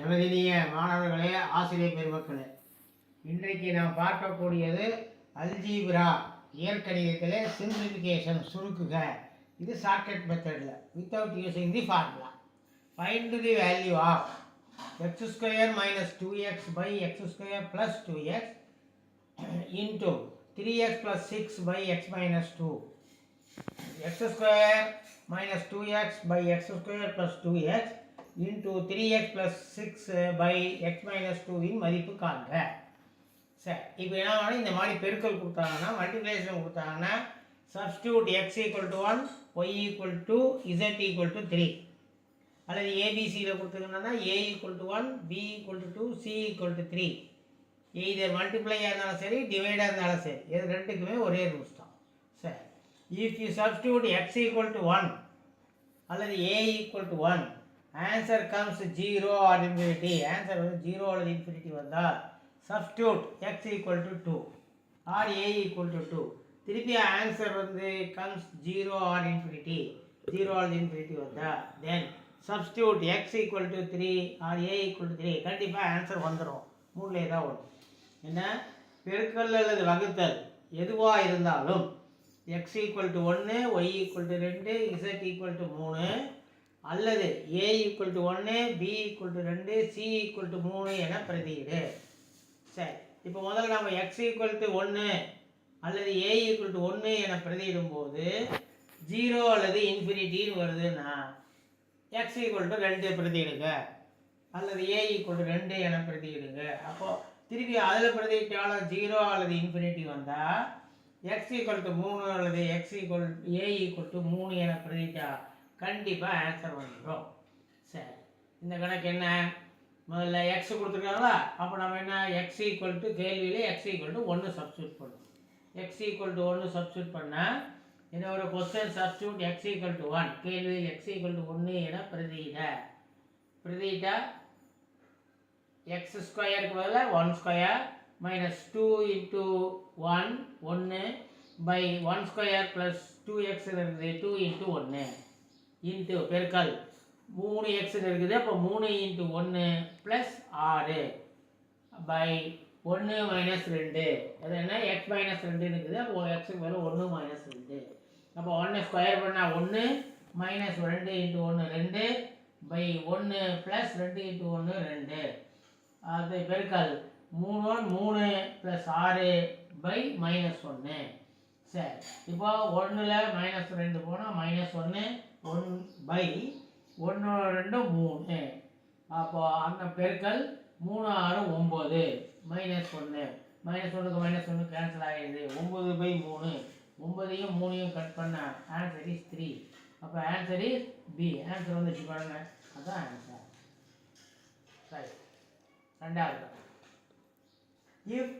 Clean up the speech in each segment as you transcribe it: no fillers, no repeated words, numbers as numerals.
எமதினிய மாணவர்களே, ஆசிரியர் பெருமக்களே, இன்றைக்கு நாம் பார்க்கக்கூடியது அல்ஜீப்ரா இயற்கணிதத்திலே சிம்பிளிஃபிகேஷன் சுருக்குக. இது ஷார்ட்கட் மெத்தடில் without using the formula. Find the value of x square minus 2x by x square plus 2x into 3x plus 6 by x minus 2. X square minus 2x by x square plus 2x into 3x plus 6 by x minus 2 இன் மதிப்பு காண்க. சரி, இப்போ என்ன ஆகும்? இந்த மாதிரி பெருக்கல் கொடுத்தாங்கன்னா, மல்டிப்ளிகேஷன் கொடுத்தாங்கன்னா, substitute x equal to 1, y equal to z equal to 3, அல்லது ஏபிசியில் கொடுத்துருங்கன்னா a equal to 1, b equal to 2, c equal to 3. Either மல்டிப்ளையாக இருந்தாலும் சரி, டிவைடாக இருந்தாலும் சரி, இது ரெண்டுக்குமே ஒரே ரூல்ஸ் தான். சரி, if you substitute x equal to 1 அல்லது a equal to 1, answer comes 0 or infinity. Answer வந்து 0 அல்லது infinity வந்தால் substitute x equal to 2 or a equal to 2. திருப்பி answer வந்து comes 0 or infinity, 0 அல்லது infinity வந்தால் then substitute x equal to 3 or a equal to 3. கண்டிப்பாக answer வந்துடும். மூணுல ஏதாவது ஒன்று. என்ன பெருக்கல் அல்லது வகுத்தல் எதுவாக இருந்தாலும் x equal to 1, y equal to 2, z equal to 3, அல்லது a equal to 1, b equal to 2, c equal to 3 என பிரதியிடு. சரி, இப்போ முதல்ல நம்ம x equal to 1 அல்லது a equal to 1 என பிரதியிடும் போது 0 அல்லது இன்ஃபினிட்டின்னு வருதுன்னா x equal to 2 பிரதியிடுங்க, அல்லது a equal to 2 என பிரதியிடுங்க. அப்போது திருப்பி அதில் பிரதியிட்டாலும் 0 அல்லது இன்ஃபினிட்டி வந்தால் x equal to 3 அல்லது a equal to 3 என பிரதியிட்டா கண்டிப்பாக ஆன்சர் வந்துடும். சரி, இந்த கணக்கு என்ன? முதல்ல எக்ஸ் கொடுத்துருக்காங்களா, அப்போ நம்ம என்ன எக்ஸ் ஈக்குவல் டு கேள்வியில் எக்ஸ் ஈக்குவல் டு 1 சப்ஸ்டியூட் பண்ணுவோம். எக்ஸ் ஈக்குவல் டு 1 சப்ஸ்டியூட் பண்ணால் என்ன ஒரு question substitute x equal to 1, கேள்வியில் எக்ஸ் ஈக்குவல் டு 1 என பிரதியிட்டா எக்ஸ் ஸ்கொயருக்கு பதிலாக 1 square minus 2 into 1 1 by 1 square plus 2x இருக்குது 2 இன்ட்டு 1 இன்ட்டு பெருக்கல் 3x இருக்குது, அப்போ 3 இன்ட்டு 1 ப்ளஸ் 6 பை 1 மைனஸ் 2. அது என்ன x மைனஸ் 2 இருக்குது, அப்போ எக்ஸுக்கு மேலே 1 மைனஸ் 2. அப்போ 1 ஸ்கொயர் பண்ணால் 1 minus 2 into 1 2 by 1 plus 2 into 1 2. அது பெருக்கல் 3 3 ப்ளஸ் 6 பை மைனஸ் 1. சரி, இப்போ 1ல் மைனஸ் 2 போனால் மைனஸ் 1 1 பை 1 2 3. அப்போ அந்த பெருக்கல் 3 6 9 மைனஸ் 1. மைனஸ் 1க்கு மைனஸ் 1 கேன்சல் ஆகிடுது. 9 பை 3, 9ஐயும் 3ஐயும் கட் பண்ண ஆன்சர் இஸ் 3. அப்போ ஆன்சர் இஸ் பி. ஆன்சர் வந்துச்சு பாருங்க, அதுதான் ஆன்சர். சரி, ரெண்டாவது, if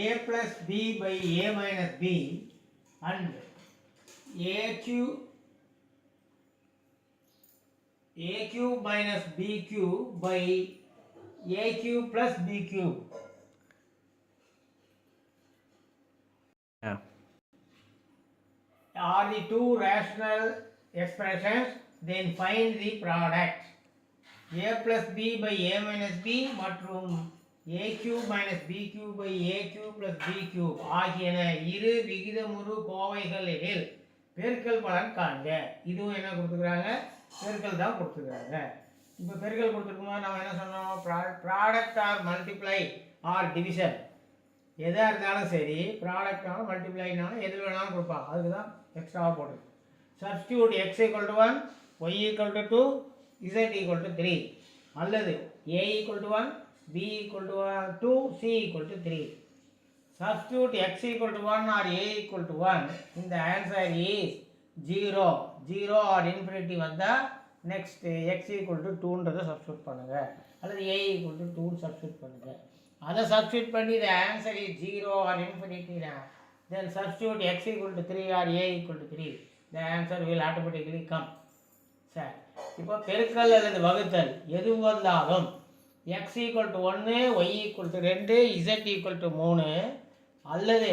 a plus b by a minus b and a cube minus b cube by a cube plus b cube. Are the two rational expressions, then find the product. a plus b by a minus b மற்றும் a cube minus b cube by a cube plus b cube ஆகியன இரு விகிதமுறு கோவைகள் எனில் பெருக்கல் பலன் காண்க. இதுவும் என்ன கொடுத்துக்கிறாங்க? பெருக்கல் தான் கொடுத்துக்கிறாங்க. இப்போ பெருக்கல் கொடுத்துருக்கும்போது நம்ம என்ன சொன்னோம்? Product or multiply R division எதாக இருந்தாலும் சரி, ப்ராடக்டாலும் மல்டிப்ளைனாலும் எது வேணாலும் கொடுப்பாங்க. அதுக்கு தான் எக்ஸ்ட்ராவாக போட்டுருக்கு. Substitute x equal to 1, y equal to 2, z equal to 3, அல்லது a equal to 1, b equal to 2, c equal to 3. Substitute x equal to 1 or a equal to 1. In the answer is 0. 0 or infinity வந்தால் next x equal to 2ன்றதை substitute பண்ணுங்க, அல்லது a equal to 2 substitute பண்ணுங்க. அதை substitute பண்ணி the answer is 0 or infinity then substitute x equal to 3 or a equal to 3. The answer will automatically come. சரி, இப்போ பெருக்கல் அல்லது வகுத்தல் எது வந்தாலும் x equal to 1, y equal to 2, z equal to 3, அல்லது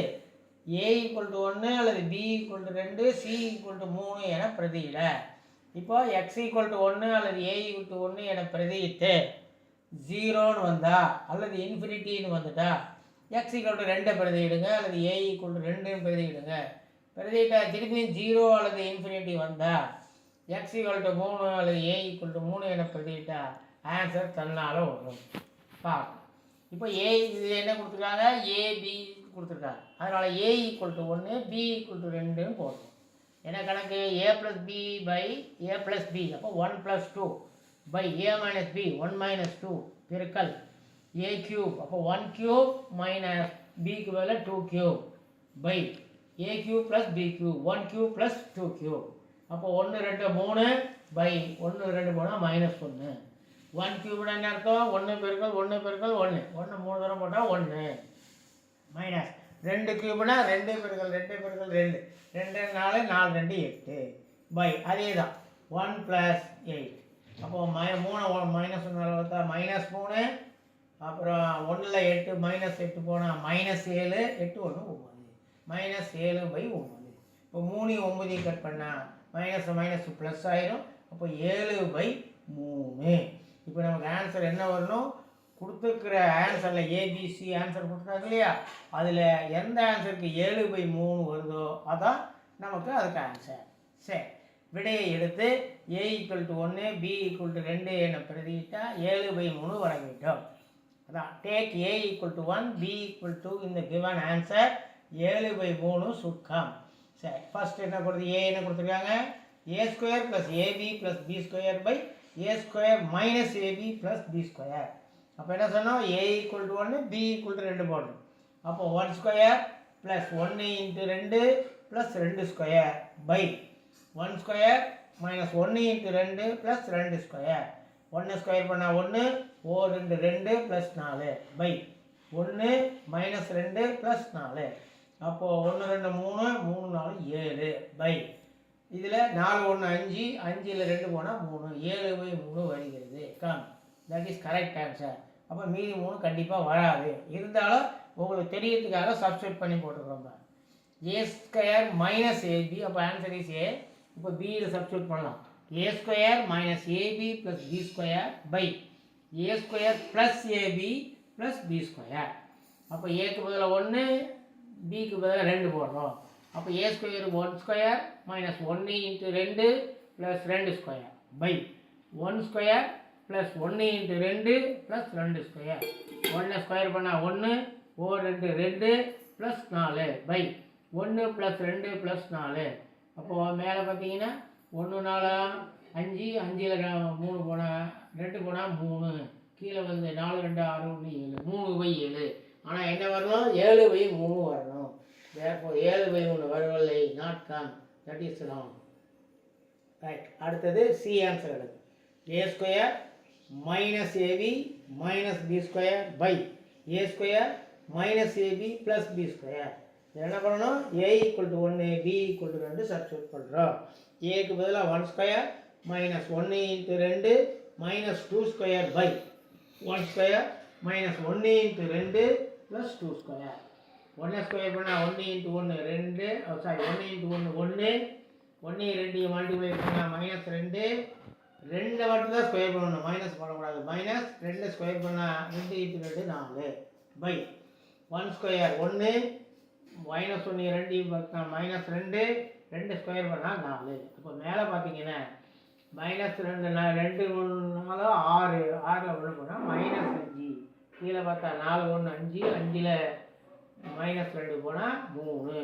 a equal to 1 அல்லது b equal to 2, c equal to 3 என பிரதியிட. இப்போ x equal to 1 அல்லது a equal to 1 என பிரதியிட்டு ஜீரோன்னு வந்தா அல்லது இன்ஃபினிட்டின்னு வந்துட்டா எக்ஸ் ஈக்குவல் டு 2 பிரதியிடுங்க அல்லது ஏ ஈக்குவல் டு 2 பிரதியிடுங்க. பிரதியிட்டா திருப்பியும் ஜீரோ அல்லது இன்ஃபினிட்டி வந்தா எக்ஸ் ஈக்குவல் டு 3 அல்லது ஏ ஈக்குவல் டு 3 என பிரதியிட்டா ஆன்சர் தன்னால் வரும். பார்க்கலாம். இப்போ ஏ இது என்ன கொடுத்துருக்காங்க, ஏபி கொடுத்துருக்காங்க. அதனால் A equal to 1 B equal to 2ன்னு போடுறோம். என்ன கணக்கு, A plus B by A plus B, அப்போ 1 + 2 பை ஏ மைனஸ் பி 1 - 2 பெருக்கல் ஏ கியூப், அப்போ 1 கியூப் மைனஸ் பிக்கு பதில் 2 cube by a cube plus b cube 1 cube plus 2 cube. அப்போ 1 2 3 பை 1 2 போனால் -1. 1 கியூப்னா என்ன அர்த்தம், 1 பெருக்கல் 1 பெருக்கல் 1 1 3 தடவை போட்டால் 1 மைனஸ் 2 கியூப்னா 2 பெருக்கல் 2 பெருக்கல் 2 2 4 4 2 8 பை அதே தான் 1 + 8. அப்போது -3 -3 அப்புறம் 1ல் 8 -8 போனால் -7 8 1 9 -7/9. இப்போ 3 9 கட் பண்ணால் மைனஸ் ப்ளஸ் ஆயிரும். அப்போ 7/3. இப்போ நமக்கு ஆன்சர் என்ன வரணும், கொடுத்துருக்கிற ஆன்சரில் ஏபிசி ஆன்சர் கொடுத்துருக்காங்க இல்லையா, அதில் எந்த ஆன்சருக்கு 7/3 வருதோ அதான் நமக்கு அதுக்கு ஆன்சர். சரி, விடையை எடுத்து A equal to 1 B equal to 2 என பிரதியிட்டா 7/3 வர வேண்டும். அதான் take A equal to 1 B equal to இந்த கிவன் ஆன்சர் 7/3 சுருக்கம். சரி, ஃபர்ஸ்ட் என்ன கொடுத்து ஏ என்ன கொடுத்துருக்காங்க, a² + ab + b² by a² - ab + b². அப்போ என்ன சொன்னோம், a equal to 1 b equal to 2 போடணும். அப்போ 1² + 1 × 2 + 2² பை 1² - 1 × 2 + 2². 1 ஸ்கொயர் பண்ணால் 1 4 2 2 + 4 பை 1 - 2 + 4. அப்போது 1 2 3 3 4 7 பை இதில் 4 1 5 5ல் 2 போனால் 3 7/3 வருகிறது. Come, that is correct answer. அப்போ மீதி 3 கண்டிப்பாக வராது. இருந்தாலும் உங்களுக்கு தெரியறதுக்காக சப்ஸ்டியூட் பண்ணி போட்டுக்கிறோம். a² - ab, அப்போ ஆன்சர் இஸ் ஏ. இப்போ பியில் சப்ஸ்டியூட் பண்ணலாம். a² - ab + b² by a² + ab + b². அப்போ ஏக்கு பதில் 1 பிக்கு பதில் 2 போடுறோம். அப்போ a² 1² - 1 × 2 + 2² பை 1² + 1 × 2 + 2². 1 ஸ்கொயர் பண்ணால் 1 4 2 2 + 4 பை 1 + 2 + 4. அப்போது மேலே பார்த்தீங்கன்னா 1 4 5 5ல் 3 போனால் 2 போனால் 3, கீழே வந்து 4 2 6 1 7 3/7. ஆனால் என்ன வரணும், 7/3 வரணும். therefore 7/3 வரவில்லை, not come, that is wrong. Right, அடுத்தது சி ஆன்சர் எடுக்கு. a² - ab - b² by a² - ab + b². என்ன பண்ணணும், a equal to 1 b equal to 2 substitute பண்ணுறோம். ஏக்கு பதிலாக 1² - 1 × 2 - 2² பை 1² - 1 × 2 + 2². 1 ஸ்கொயர் பண்ணால் 1 × 1 2, 1 × 1 1, 1 2 மல்டிப்ளை பண்ணால் -2, 2 மட்டும் தான் ஸ்கொயர் பண்ணணும், மைனஸ் பண்ணக்கூடாது. -2 ஸ்கொயர் பண்ணால் 2 × 2 4 பை 1² 1 -1 2 -2 2 ஸ்கொயர் பண்ணால் 4. இப்போ மேலே பார்த்தீங்கன்னா -2 2 1 6 6ல் 1 போனால் -5. கீழே பார்த்தா 4 1 5 5ல் -2 போனால் 3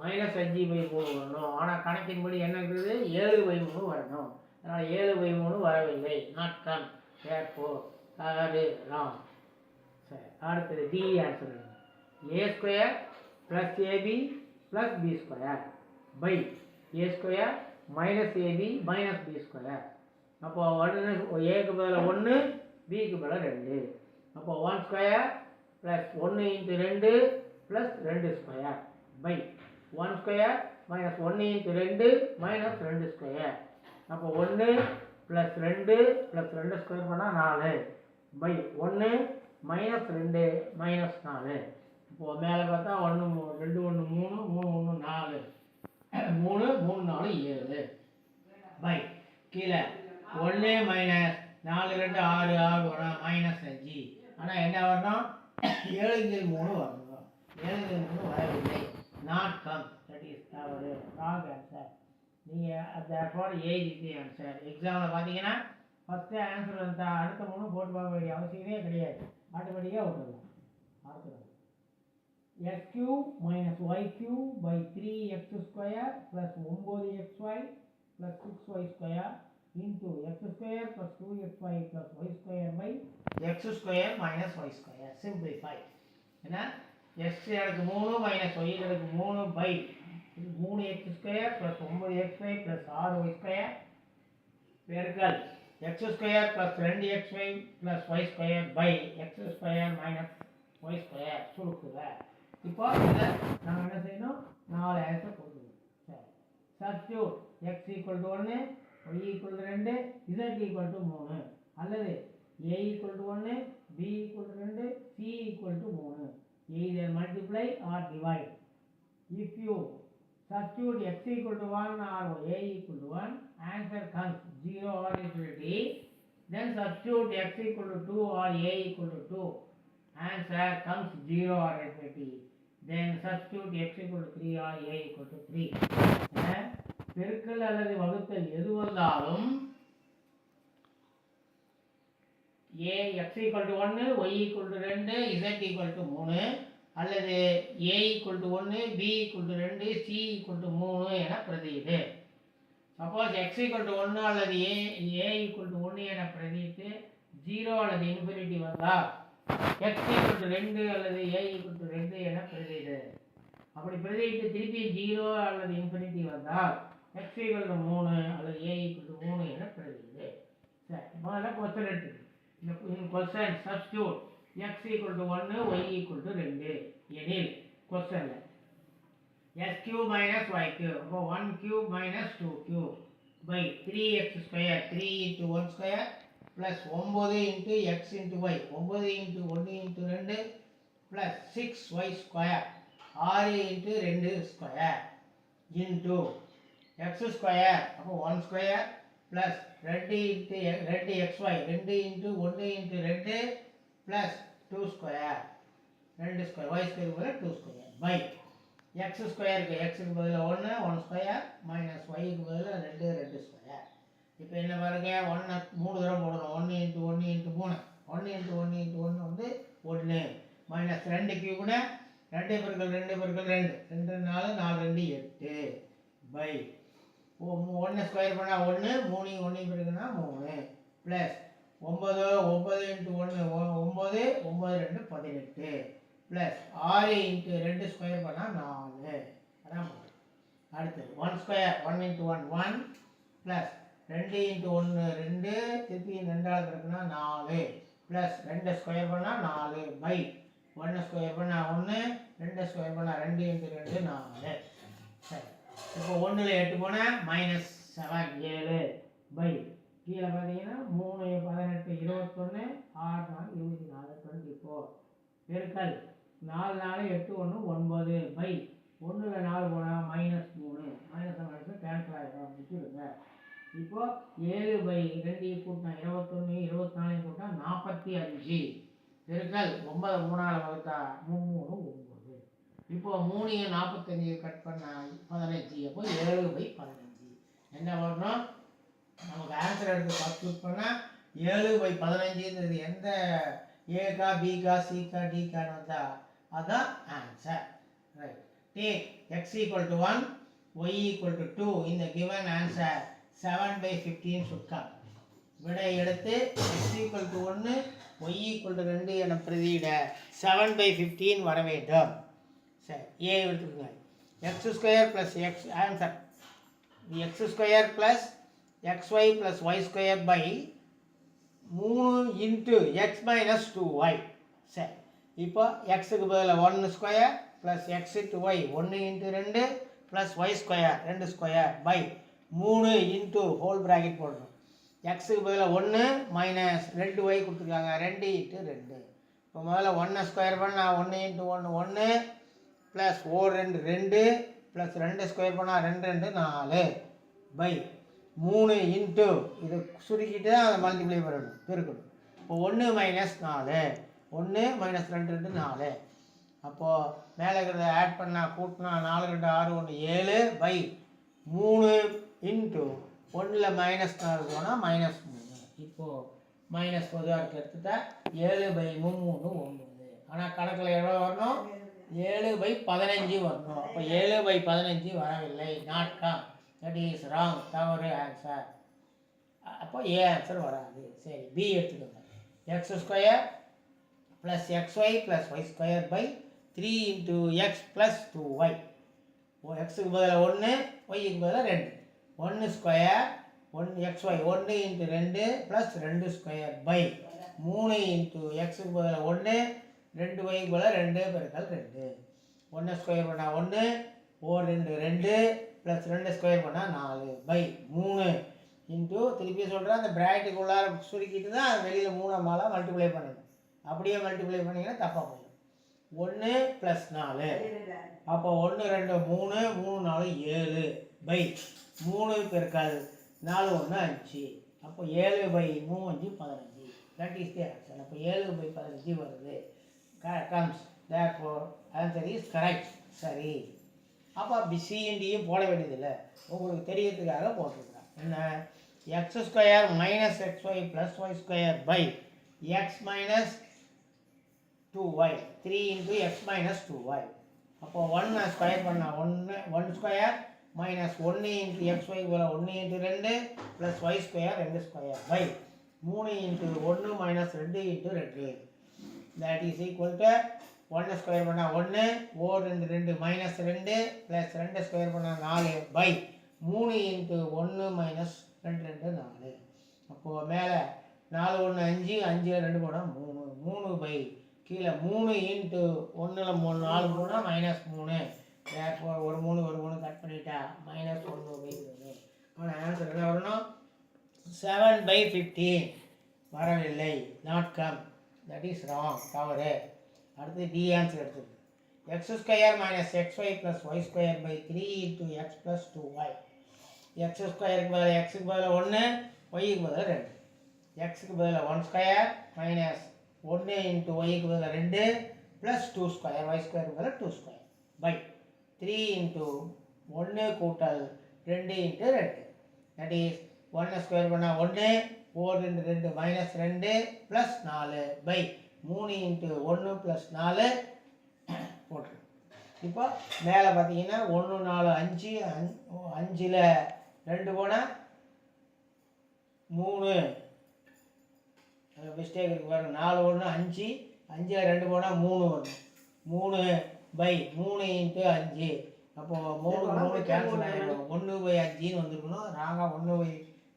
-5/3 வரணும். ஆனால் கணக்கின்படி என்ன இருக்குது, 7/3 வரணும். அதனால் 7/3 வரவில்லை, நாட் கம், therefore அது ராங். சரி, அடுத்தது D answer. a² + ab + b² by a² - ab - b². அப்போ ஏக்கு பதில் 1 பிக்கு பதில் 2. அப்போ 1² + 1 × 2 + 2² பை 1² - 1 × 2 - 2². அப்போ 1 + 2 + 2 ஸ்கொயர் பண்ணால் 4 பை 1 - 2 - 4. இப்போது மேலே பார்த்தா 1 2 1 3 3 1 4 3 3 4 7 பை கீழே 1 - 4 2 6 6 வரும் -5. ஆனால் என்ன வரணும் 7 3 வரணும். 7 3 வரவில்லை. Not come. தட் இஸ் தவறு. Wrong answer. நீங்கள் therefore A is the answer. எக்ஸாமில் பார்த்தீங்கன்னா ஃபஸ்ட்டு ஆன்சர் வந்தால் அடுத்த 3 போட்டு பார்க்க வேண்டிய அவசியமே கிடையாது. ஆட்டோமேட்டிக்காக விட்டுடலாம். அடுத்தது x cube minus y cube by 3x square plus 9xy plus 6y square into x square plus 2xy plus y square by x square minus y square. Simplify. என்ன x எனக்கு 3 minus y எனக்கு 3 by 3x square plus 9xy plus 6y square பெருக்கல் x square plus 2xy plus y square by x square minus y square சுருக்குக. இப்போ இதில் நாங்கள் என்ன செய்யணும் 4 answer கொடுக்கணும். சரி substitute x equal to 1 y equal to 2 z equal to 3 அல்லது a equal to 1 b equal to 2 c equal to 3. either multiply or divide. if you substitute x equal to 1 or a equal to 1, answer comes 0 or infinity. Then substitute x equal to 2 or a equal to 2, answer comes 0 or infinity. Then substitute x equal to 3 or a equal to 3. பெருக்கல் அல்லது வகுத்தல் எது வந்தாலும் a x equal to 1, y equal to 2, z equal to 3 அல்லது a equal to 1, b equal to 2, c equal to 3 என பிரதியிடு. Suppose x equal to 1 அல்லது a equal to 1 என பிரதியிட்டு 0 அல்லது இன்ஃபினிட்டி வந்தால் x equal to 2 அல்லது a equal to 2 என பிரதியிடு. அப்படி பிரதியிட்டு திருப்பி 0 அல்லது இன்ஃபினிட்டி வந்தால் x equal to 3 அல்லது a equal to 3 என பிரதியிடு. சரி முதல்ல கொஸ்டின் எடுத்துக்கணும். இந்த question substitute x equal to 1, y equal to 2 எனில் கொஸ்டினில் s cube minus y cube அப்போ 1 cube minus 2 cube by 3x square 3 into 1 square plus 9 into x into y 9 into 1 into 2 plus 6y square 6 into 2 square into x square அப்போ 1 square plus 2 into 2xy 2 into 1 into 2 plus 2 square 2 square y square போல 2 square by x square க்கு x க்கு பதிலா 1 1 square minus y க்கு பதிலா 2 2 square. இப்போ என்ன பாருங்க 1 மூணு தடவை போடணும். 1 into 1 into 3 1 into 1 into 1 வந்து 1 minus 2 கியூப்னா 2 பெருக்கல் 2 பெருக்கல் 2 2 4 4 2 8 by 1 ஸ்கொயர் பண்ணா 1 3 1 பெருக்குனா 3 plus 9 9 into 1 9 9 2 18 plus 6 into 2 square பண்ணா 4 அதான் அடுத்து 1 ஸ்கொயர் 1 into 1 1 plus 2 into 1 2 திருப்பி 2 ஆல் பெருக்குனா 4 plus 2 ஸ்கொயர் பண்ணா 4 by 1 ஸ்கொயர் பண்ணா 1 2 ஸ்கொயர் பண்ணா 2 into 2 4. சரி இப்போ 1ல 8 போனா -7 7 by கீழே பார்த்தீங்கன்னா 3 18 21 6 4 24 24 பெருக்கல் 4 4 8 1 9 by 1ல 4 போனா -3 மைனஸ் கேன்சல் ஆகிடும் விட்டுடுங்க. இப்போ 7 by 2 கூட்டினா 21 24 கூட்டினா 45 பெருக்கல் 9 3ஆல் வகுத்தா 3 9. இப்போ 3 45 கட் பண்ணா 15 அப்போ 7 by 15 என்ன வரணும் நமக்கு ஆன்சர் எடுத்து சப்ஸ்டிட்யூட் பண்ணால் 7 by 15ன்றது எந்த ஏக்கா பிகா சிகா டிகான்னு வந்தால் அதுதான் answer. Right take x equal to 1 y equal to 2 in the given answer 7 by 15 should come. விடை எடுத்து x equal to 1 y equal to 2 என பிரதியிட 7 by 15 வர வேண்டும். சரி a எடுத்துக்கோங்க. x square plus x answer x square plus xy plus y square by 3 into x minus 2y. சரி இப்போ x க்கு பதிலா 1 square plus x into y 1 into 2 plus y square 2 square by 3 into whole bracket போடணும். x க்கு பதிலா 1 minus 2y கொடுத்துருக்காங்க 2 into 2. இப்போ முதல்ல 1 ஸ்கொயர் பண்ணா 1 into 1 1 plus 4 2 2 plus 2 ஸ்கொயர் பண்ணா 2 2 4 by 3 இன்ட்டு இது சுருக்கிட்டு தான் அதை மல்டிப்ளை பண்ணணும், பெருக்கணும். இப்போ 1 மைனஸ் 4, 1 மைனஸ் 2 2 4. அப்போது மேலே இருக்கிறத ஆட் பண்ணால் கூட்டினா 4 2 6 1 7 பை 3 இன்ட்டு 1ல் மைனஸ் 4 போனால் மைனஸ் 3. இப்போது மைனஸ் பொதுவாக இருக்க எடுத்துட்டா 7 பை 3 9. ஆனால் கணக்கில் எவ்வளோ வரணும்? 7 பை 15 வரணும். அப்போ 7 பை 15 வரவில்லை, not come. That is wrong, தவறு ஆன்சர். அப்போ ஏ ஆன்சர் வராது. சரி, பி எடுத்துக்கோங்க. X square plus x y plus Y square by 3 into X plus 2y. எக்ஸுக்கு பதிலாக 1, ஒய்க்கு பதிலாக 2. 1 square 1 xy 1 into 2 plus 2 square by 3 into எக்ஸுக்கு பதிலாக 1, 2yக்கு பதிலாக 2 பெருக்கல் 2. 1 ஸ்கொயர் பண்ணால் 1, 4 2 2 ப்ளஸ் 2 ஸ்கொயர் பண்ணால் 4 பை 3 இன்ட்டு திருப்பி சொல்கிறேன், அந்த ப்ராக்கெட்டுக்குள்ளார சுருக்கிட்டு தான் வெளியில் 3 மாலாக மல்டிப்ளை பண்ணணும். அப்படியே மல்டிப்ளை பண்ணிங்கன்னா தப்பாக போயிடும். 1 ப்ளஸ் 4, அப்போ 1 2 3 3 4 7 பை 3 பெருக்கல் 4 1 5. அப்போ 7 by 3 5 15. That is the answer. அப்போ 7 பை 15 வருது. Comes. Therefore answer is correct. சரி, அப்போ சிஎன்டியும் போட வேண்டியதில்லை, உங்களுக்கு தெரியறதுக்காக போட்டிருக்கிறேன். என்ன? X square minus XY plus Y square by x minus 2y 3 into x minus 2y. அப்போது 1 ஸ்கொயர் பண்ணால் 1 ஸ்கொயர் மைனஸ் 1 இன்ட்டு எக்ஸ்ஒய் போல் 1 into 2 plus Y square 2 square by 3 into 1 minus 2 into 2. That is equal to 1 square பண்ணால் 1, 4 2 2 minus 2 plus 2 square பண்ணால் 4 by 3 into 1 minus 2 2 4. அப்போது மேலே 4 1 5, 5ல் 2 போனால் 3, 3 by கீழே 3 into 1ல் 3 4 போனால் மைனஸ் 3. ஒரு 3 கட் பண்ணிட்டா மைனஸ் 1 பை 3. ஆனால் ஆன்சர் என்ன வரணும்? 7 பை 15 வரவில்லை, not come. That is wrong, தவறு. அடுத்து டி ஆன்சர் எடுத்துருக்கு. X square minus XY plus Y square by 3 into X plus 2y. X ஸ்கொயருக்கு பதிலாக எக்ஸுக்கு பதிலாக 1, ஒய்க்கு பதிலாக 2. எக்ஸுக்கு பதிலாக 1 ஸ்கொயர் மைனஸ் 1 இன்ட்டு ஒய்க்கு பதிலாக 2 ப்ளஸ் 2 ஸ்கொயர் ஒய் ஸ்கொயருக்கு பதிலாக 2 ஸ்கொயர் பை 3 இன்ட்டு 1 கூட்டல் 2 இன்ட்டு 2. தட் இஸ் 1 ஸ்கொயர் பண்ணால் 1, 4 2 2 minus 2 plus 4 by 3 into 1 plus 4 போட்டு. இப்போ மேலே பார்த்தீங்கன்னா 1 4 5, 5ல் 2 போனால் 3. மிஸ்டேக் இருக்கு பாருங்க. 4 1 5, 5ல் 2 போனால் 3 வரும். 3 பை 3 இன்ட்டு 5. அப்போது 3 3 கேன்சல் ஆகிடும். 1 பை 5ன்னு வந்துருக்கணும். ராங்காக 1 பை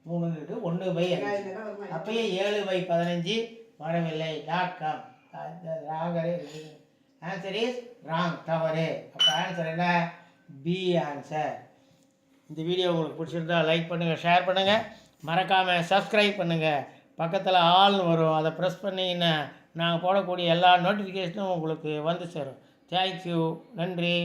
3 இருக்குது. 1 பை 5. அப்போயே 7 பை 15 வரவில்லை, டாட் காம். ராங்கரே இருக்குது. ஆன்சர் இஸ் ராங், தவறு. அப்போ ஆன்சர் என்ன? B answer. இந்த வீடியோ உங்களுக்கு பிடிச்சிருந்தா லைக் பண்ணுங்கள், ஷேர் பண்ணுங்கள், மறக்காமல் சப்ஸ்கிரைப் பண்ணுங்கள். பக்கத்தில் ஆல்னு வரும், அதை ப்ரெஸ் பண்ணிங்கன்னா நாங்கள் போடக்கூடிய எல்லா நோட்டிஃபிகேஷனும் உங்களுக்கு வந்து சேரும். தேங்க்யூ, நன்றி.